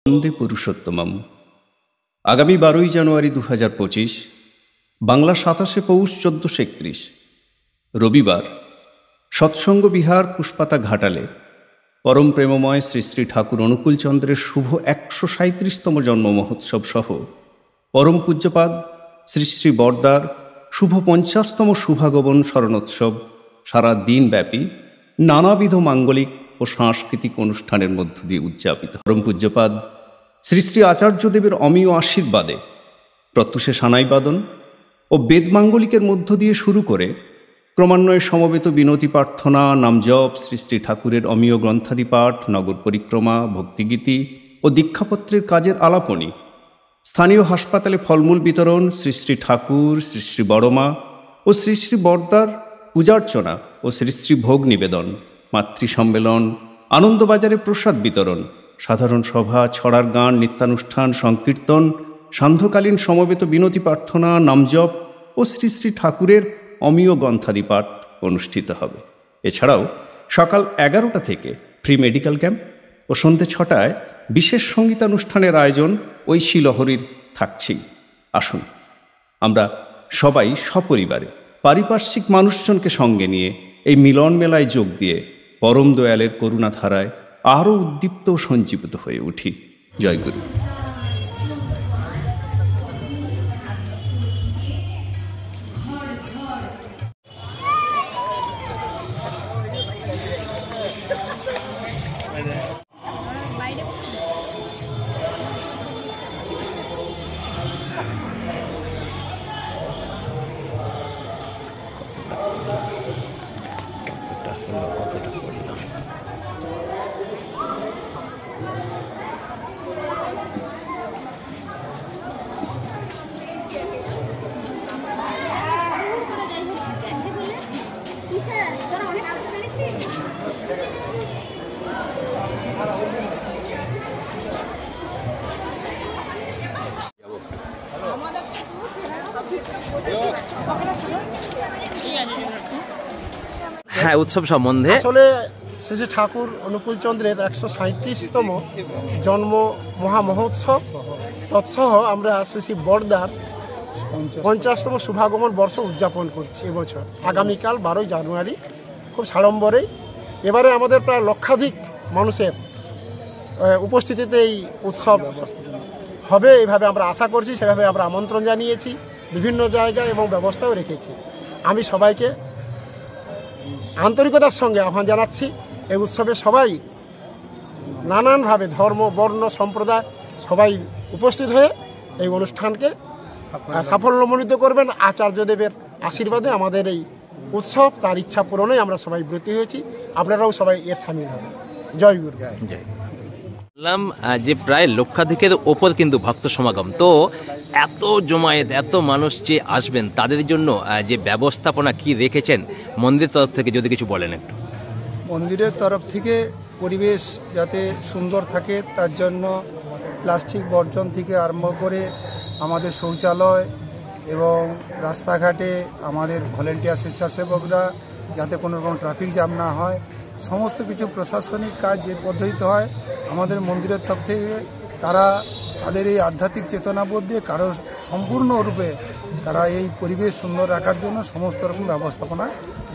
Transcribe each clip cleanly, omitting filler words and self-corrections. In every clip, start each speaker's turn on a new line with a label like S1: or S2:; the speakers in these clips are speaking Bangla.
S1: বন্দে পুরুষোত্তমম। আগামী 12ই জানুয়ারি 2025, বাংলা 27শে পৌষ 1431, রবিবার, সৎসঙ্গ বিহার পুষ্পাতা ঘাটালে পরম প্রেমময় শ্রী শ্রী ঠাকুর অনুকূলচন্দ্রের শুভ 137তম জন্ম মহোৎসব সহ পরম পূজ্যপাদ শ্রী শ্রী বরদার শুভ 50তম শুভাগমন স্মরণোৎসব সারা দিনব্যাপী নানাবিধ মাঙ্গলিক ও সাংস্কৃতিক অনুষ্ঠানের মধ্য দিয়ে উদযাপিত। পরম পূজ্যপাদ শ্রী শ্রী আচার্যদেবের অমীয় আশীর্বাদে প্রত্যুষে সানাইবাদন ও বেদমাঙ্গলিকের মধ্য দিয়ে শুরু করে ক্রমান্বয়ে সমবেত বিনতি প্রার্থনা, নামজপ, শ্রী শ্রী ঠাকুরের অমীয় গ্রন্থাদি পাঠ, নগর পরিক্রমা, ভক্তিগীতি ও দীক্ষাপত্রের কাজের আলাপনী, স্থানীয় হাসপাতালে ফলমূল বিতরণ, শ্রী শ্রী ঠাকুর, শ্রী শ্রী বড়মা ও শ্রী শ্রী বরদার পূজার্চনা ও শ্রী শ্রী ভোগ নিবেদন, মাতৃ সম্মেলন, আনন্দবাজারে প্রসাদ বিতরণ, সাধারণ সভা, ছড়ার গান, নিত্যানুষ্ঠান, সংকীর্তন, সান্ধ্যকালীন সমবেত বিনতি প্রার্থনা, নামজপ ও শ্রী শ্রী ঠাকুরের অমীয় গ্রন্থাদি পাঠ অনুষ্ঠিত হবে। এছাড়াও সকাল 11টা থেকে ফ্রি মেডিকেল ক্যাম্প ও সন্ধ্যে 6টায় বিশেষ সঙ্গীতানুষ্ঠানের আয়োজন ঐশী লহরীর থাকছেই। আসুন আমরা সবাই সপরিবারে পারিপার্শ্বিক মানুষজনকে সঙ্গে নিয়ে এই মিলন মেলায় যোগ দিয়ে পরম দয়ালের করুণাধারায় আরও উদ্দীপ্ত ও সঞ্জীবিত হয়ে উঠি। জয় গুরু।
S2: হ্যাঁ, উৎসব সম্বন্ধে
S3: আসলে শ্রী শ্রী ঠাকুর অনুকূলচন্দ্রের 137তম জন্ম মহা মহোৎসব তৎসহ আমরা শ্রী শ্রী বরদার 50তম শুভাগমন বর্ষ উদযাপন করছি এবছর। আগামীকাল 12ই জানুয়ারি খুব সাড়ম্বরেই এবারে আমাদের প্রায় লক্ষাধিক মানুষের উপস্থিতিতে এই উৎসব হবে এইভাবে আমরা আশা করছি, সেভাবে আমরা আমন্ত্রণ জানিয়েছি বিভিন্ন জায়গায় এবং ব্যবস্থাও রেখেছি। আমি সবাইকে আন্তরিকতার সঙ্গে আহ্বান জানাচ্ছি এই উৎসবে সবাই নানানভাবে ধর্ম, বর্ণ, সম্প্রদায় সবাই উপস্থিত হয়ে এই অনুষ্ঠানকে সাফল্যমণ্ডিত করবেন। আচার্যদেবের আশীর্বাদে আমাদের এই উৎসব তার ইচ্ছা পূরণে আমরা সবাই ব্রতী হয়েছি, আপনারাও সবাই এর সামিল হবেন। জয় গুরু।
S2: বললাম যে প্রায় লক্ষাধিকের ওপর কিন্তু ভক্ত সমাগম, তো এত জমায়েত, এত মানুষ যে আসবেন তাদের জন্য যে ব্যবস্থাপনা কি রেখেছেন মন্দিরের তরফ থেকে, যদি কিছু বলেন একটু।
S4: মন্দিরের তরফ থেকে পরিবেশ যাতে সুন্দর থাকে তার জন্য প্লাস্টিক বর্জন থেকে আরম্ভ করে আমাদের শৌচালয় এবং রাস্তাঘাটে আমাদের ভলেন্টিয়ার স্বেচ্ছাসেবকরা যাতে কোনো রকম ট্রাফিক জ্যাম না হয়, সমস্ত কিছু প্রশাসনিক কাজ যে পদ্ধতিতে হয় আমাদের মন্দিরের তরফ থেকে তারা তাদের এই আধ্যাত্মিক চেতনাবোধ দিয়ে কারো সম্পূর্ণরূপে তারা এই পরিবেশ সুন্দর রাখার জন্য সমস্ত রকম ব্যবস্থাপনা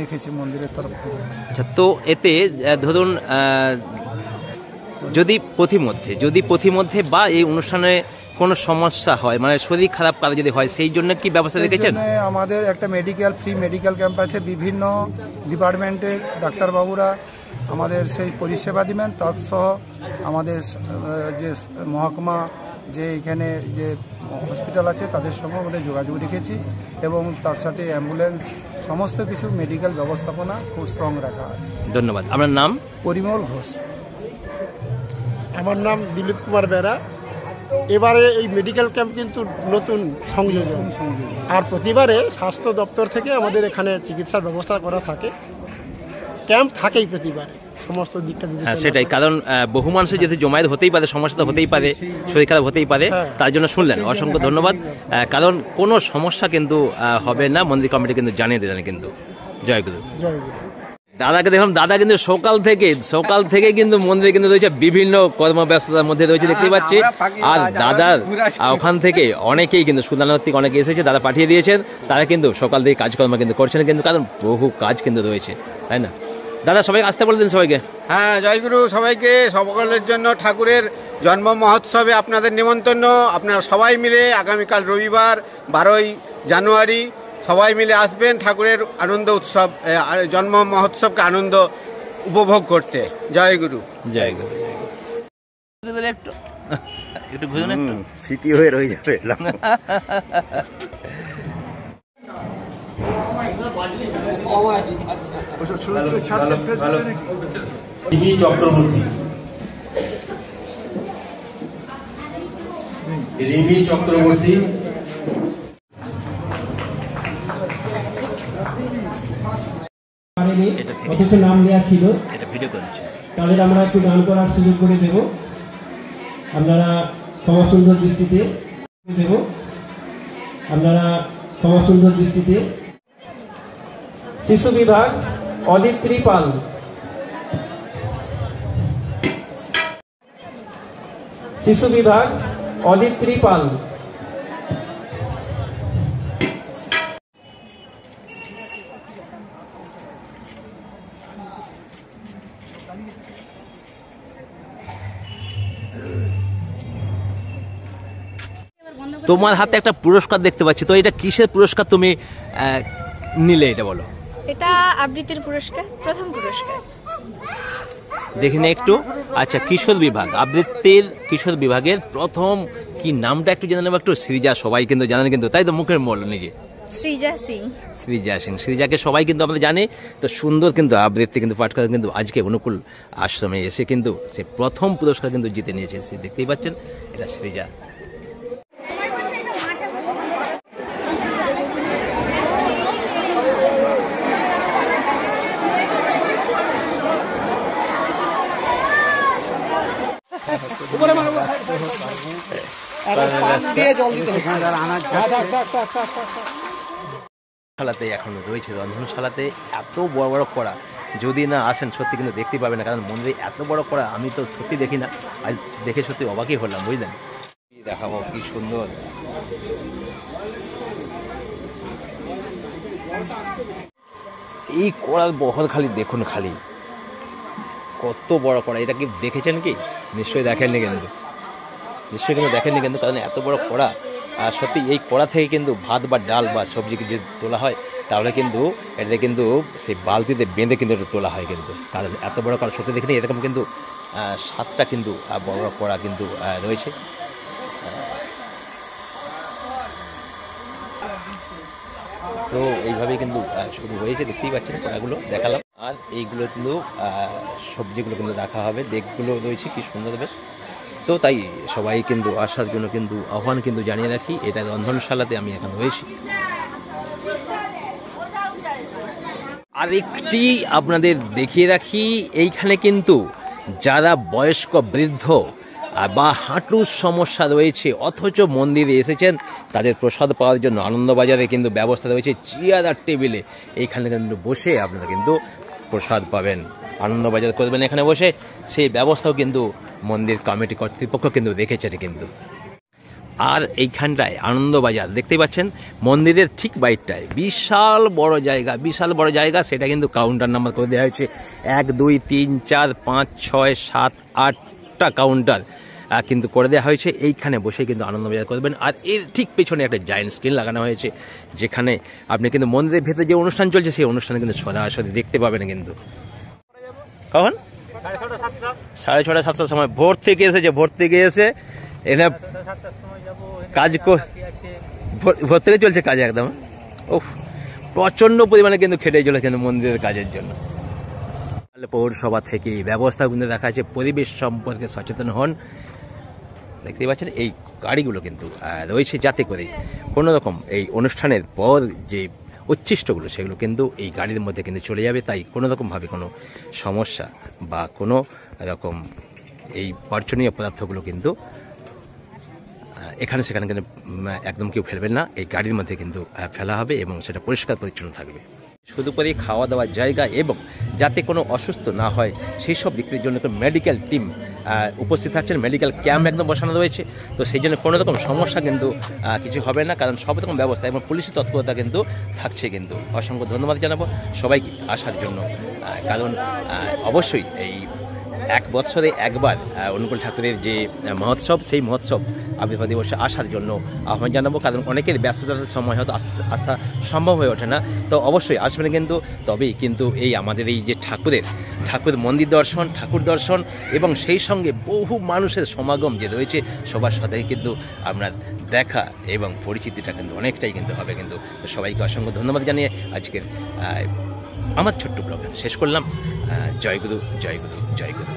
S4: রেখেছে মন্দিরের তরফ থেকে।
S2: আচ্ছা, তো এতে ধরুন যদি পথিমধ্যে বা এই অনুষ্ঠানে কোনো সমস্যা হয়, মানে শরীর খারাপ কারো যদি হয়, সেই জন্য কি ব্যবস্থা রেখেছেন?
S4: আমাদের একটা ফ্রি মেডিকেল ক্যাম্প আছে, বিভিন্ন ডিপার্টমেন্টের ডাক্তারবাবুরা আমাদের সেই পরিষেবা দিবেন। তৎসহ আমাদের যে মহকুমা যে এখানে যে হসপিটাল আছে তাদের সঙ্গে আমাদের যোগাযোগ রেখেছি এবং তার সাথে অ্যাম্বুলেন্স সমস্ত কিছু মেডিকেল ব্যবস্থাপনা খুব স্ট্রং রাখা আছে।
S2: ধন্যবাদ। আপনার নাম?
S4: পরিমল ঘোষ।
S3: আমার নাম দিলীপ কুমার বেরা। এবারে এই মেডিকেল ক্যাম্প কিন্তু নতুন সংযোজন, আর প্রতিবারে স্বাস্থ্য দপ্তর থেকে আমাদের এখানে চিকিৎসার ব্যবস্থা করা থাকে, ক্যাম্প থাকেই প্রতিবারে সমস্ত দিকটা।
S2: হ্যাঁ, সেটাই, কারণ বহু মানুষের যদি জমায়েত হতেই পারে, সমস্যা হতেই পারে, শরীর খারাপ হতেই পারে, তার জন্য শুনলেন, অসংখ্য ধন্যবাদ। কারণ কোনো সমস্যা কিন্তু হবে না, মন্দির কমিটি কিন্তু জানিয়ে দিলেন কিন্তু। জয় গুরু।
S3: জয় গুরু।
S2: দাদাকে দেখলাম, দাদা কিন্তু সকাল থেকে কিন্তু মন্দিরে কিন্তু রয়েছে, বিভিন্ন কর্মব্যস্ততার মধ্যে রয়েছে দেখতেই পাচ্ছি। আর দাদার ওখান থেকে অনেকেই কিন্তু সুদানগর থেকে অনেকে এসেছে, দাদা পাঠিয়ে দিয়েছেন, তারা কিন্তু সকাল থেকে কাজকর্ম কিন্তু করছেন, কিন্তু কারণ বহু কাজ কিন্তু রয়েছে, তাই না দাদা? সবাই আসতে বলে দিন সবাইকে।
S5: হ্যাঁ, জয়গুরু সবাইকে। সকলের জন্য ঠাকুরের জন্ম মহোৎসবে আপনাদের নিমন্ত্রণ। আপনারা সবাই মিলে আগামীকাল রবিবার 12ই জানুয়ারি সবাই মিলে আসবেন ঠাকুরের আনন্দ উৎসব, জন্ম মহোৎসবকে আনন্দ উপভোগ করতে। জয় গুরু।
S2: জয় গুরু। একটু ঘুরে একটু
S5: স্মৃতি হয়ে রয়ে যাবে।
S6: রিমি চক্রবর্তী,
S7: অথচ নাম দেওয়া ছিল, তাদের আমরা একটু গান করার সুযোগ করে দেব। আপনারা ক্ষমা সুন্দর দৃষ্টিতে শিশু বিভাগ অদিত্রি পাল।
S2: তোমার হাতে একটা পুরস্কার দেখতে পাচ্ছি, তো এটা কিসের পুরস্কার তুমি নিলে এটা বলো?
S8: এটা আবৃত্তির পুরস্কার, প্রথম পুরস্কার।
S2: দেখিনি একটু। আচ্ছা, কিশোর বিভাগ, আবৃত্তির কিশোর বিভাগের প্রথম কি নামটা একটু জেনে নেবো একটু? সৃজা, সবাই কিন্তু জানেন, কিন্তু তাই তো মুখের বলো নিজে।
S8: সৃজা সিং।
S2: সৃজাকে সবাই কিন্তু আমরা জানি। তো সুন্দর কিন্তু আবৃত্তি কিন্তু পাঠ করে কিন্তু আজকে অনুকূল আশ্রমে এসে কিন্তু সে প্রথম পুরস্কার কিন্তু জিতে নিয়েছে। সে দেখতেই পাচ্ছেন, এটা সৃজা। শালাতে এখন রয়েছে, রন্ধনশালাতে এত বড় বড় কড়া, যদি না আসেন সত্যি কিন্তু দেখতে পাবেন না, কারণ মন্দিরে এত বড় কড়া আমি তো সত্যি দেখি না, আজ দেখে সত্যি অবাকই হলাম, বুঝলেন? দেখাবো কি সুন্দর। এই কড়ার বহর খালি দেখুন, খালি কত বড় কড়া। এটা কি দেখেছেন কি? নিশ্চয়ই দেখেননি কিন্তু, কারণ এত বড় কড়া। আর সত্যি এই কড়া থেকে কিন্তু ভাত বা ডাল বা সবজি যদি তোলা হয়, তাহলে কিন্তু এটা কিন্তু সেই বালতিতে বেঁধে কিন্তু এটা তোলা হয় কিন্তু, কারণ এত বড় কড়া সত্যি দেখিনি। এরকম কিন্তু 7টা কিন্তু বড় বড় কড়া কিন্তু রয়েছে। তো এইভাবেই কিন্তু শুরু হয়েছে, দেখতেই পাচ্ছেন কড়াগুলো দেখালাম। আর এইগুলো কিন্তু সবজিগুলো কিন্তু রাখা হবে, ডেকগুলো রয়েছে কি সুন্দর বেশ। তো তাই সবাই কিন্তু আসার জন্য কিন্তু আহ্বান কিন্তু জানিয়ে রাখি। এটা রন্ধনশালাতে আমি এখন রয়েছি। আর একটি আপনাদের দেখিয়ে রাখি, এইখানে কিন্তু যারা বয়স্ক বৃদ্ধ বা হাঁটুর সমস্যা রয়েছে অথচ মন্দিরে এসেছেন, তাদের প্রসাদ পাওয়ার জন্য আনন্দবাজারে কিন্তু ব্যবস্থা রয়েছে চেয়ার আর টেবিলে। এইখানে কিন্তু বসে আপনারা কিন্তু প্রসাদ পাবেন, আনন্দবাজার করবেন এখানে বসে, সেই ব্যবস্থাও কিন্তু মন্দির কমিটি কর্তৃপক্ষ কিন্তু রেখেছে কিন্তু। আর এইখানটায় আনন্দবাজার দেখতেই পাচ্ছেন, মন্দিরের ঠিক বাইরটায় বিশাল বড় জায়গা, সেটা কিন্তু কাউন্টার নাম্বার করে দেওয়া হয়েছে 1 2 3 4 5 6 7 8টা কাউন্টার কিন্তু করে দেওয়া হয়েছে। এইখানে বসে কিন্তু আনন্দবাজার করবেন। আর এর ঠিক পেছনে একটা জায়েন্ট স্ক্রিন লাগানো হয়েছে, যেখানে আপনি কিন্তু মন্দিরের ভেতরে যে অনুষ্ঠান চলছে সেই অনুষ্ঠানে কিন্তু সরাসরি দেখতে পাবেন কিন্তু। কখন? 6:30 7টার সময় ভোর থেকে এসে এটা কাজ ভোর থেকে চলছে কাজ একদম। ও প্রচন্ড পরিমাণে কিন্তু খেটে চলে কিন্তু মন্দিরের কাজের জন্য। পৌরসভা থেকে ব্যবস্থা কিন্তু দেখা যাচ্ছে, পরিবেশ সম্পর্কে সচেতন হন। দেখতেই পাচ্ছেন এই গাড়িগুলো কিন্তু রয়েছে, যাতে করে কোনো রকম এই অনুষ্ঠানের পর যে উচ্ছিষ্টগুলো সেগুলো কিন্তু এই গাড়ির মধ্যে কিন্তু চলে যাবে। তাই কোনো রকমভাবে কোনো সমস্যা বা কোনো রকম এই বর্জনীয় পদার্থগুলো কিন্তু এখানে সেখানে কিন্তু একদম কেউ ফেলবেন না, এই গাড়ির মধ্যে কিন্তু ফেলা হবে এবং সেটা পরিষ্কার পরিচ্ছন্ন থাকবে। শুধু করে খাওয়া দাওয়ার জায়গা এবং যাতে কোনো অসুস্থ না হয় সেই সব দিকের জন্য মেডিকেল টিম উপস্থিত থাকছেন, মেডিকেল ক্যাম্প একদম বসানো রয়েছে। তো সেই জন্য কোনো রকম সমস্যা কিন্তু কিছু হবে না, কারণ সব রকম ব্যবস্থা এবং পুলিশের তৎপরতা কিন্তু থাকছে। কিন্তু অসংখ্য ধন্যবাদ জানাবো সবাইকে আসার জন্য, কারণ অবশ্যই এই এক বৎসরে একবার অনুকূল ঠাকুরের যে মহোৎসব, সেই মহোৎসব আবির্ভাব দিবসে আসার জন্য আহ্বান জানাবো, কারণ অনেকের ব্যস্ততার সময় হয়তো আসা সম্ভব হয়ে ওঠে না। তো অবশ্যই আসবেন কিন্তু, তবেই কিন্তু এই আমাদের এই যে ঠাকুর মন্দির দর্শন, ঠাকুর দর্শন এবং সেই সঙ্গে বহু মানুষের সমাগম যে রয়েছে সবার সাথে কিন্তু আপনার দেখা এবং পরিচিতিটা কিন্তু অনেকটাই কিন্তু হবে। কিন্তু সবাইকে অসংখ্য ধন্যবাদ জানিয়ে আজকের আমার ছোট্ট ব্লগ শেষ করলাম। জয় গুরু, জয় গুরু, জয় গুরু।